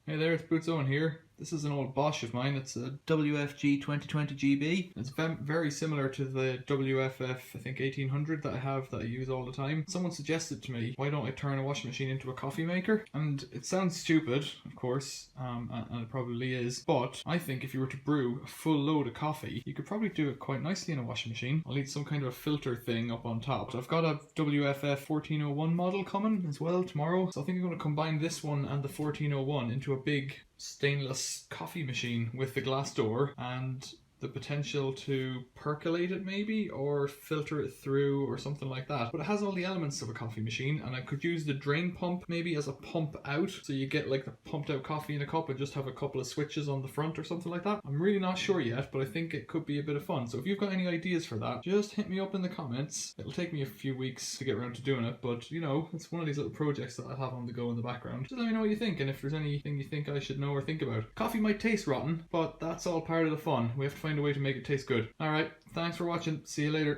Hey there, it's bootsowen here. This is an old Bosch of mine. It's a WFG 2020GB. It's very similar to the WFF, I think 1800 that I use all the time. Someone suggested to me, why don't I turn a washing machine into a coffee maker? And it sounds stupid, of course, and it probably is, but I think if you were to brew a full load of coffee, you could probably do it quite nicely in a washing machine. I'll need some kind of a filter thing up on top. So I've got a WFF 1401 model coming as well tomorrow, so I think I'm going to combine this one and the 1401 into a big stainless coffee machine with the glass door and the potential to percolate it maybe, or filter it through or something like that. But it has all the elements of a coffee machine, and I could use the drain pump maybe as a pump out, so you get like the pumped out coffee in a cup and just have a couple of switches on the front or something like that. I'm really not sure yet, but I think it could be a bit of fun. So if you've got any ideas for that, just hit me up in the comments. It'll take me a few weeks to get around to doing it, but you know, it's one of these little projects that I have on the go in the background. Just let me know what you think, and if there's anything you think I should know or think about. Coffee might taste rotten, but that's all part of the fun. We have to find a way to make it taste good. Alright, thanks for watching. See you later.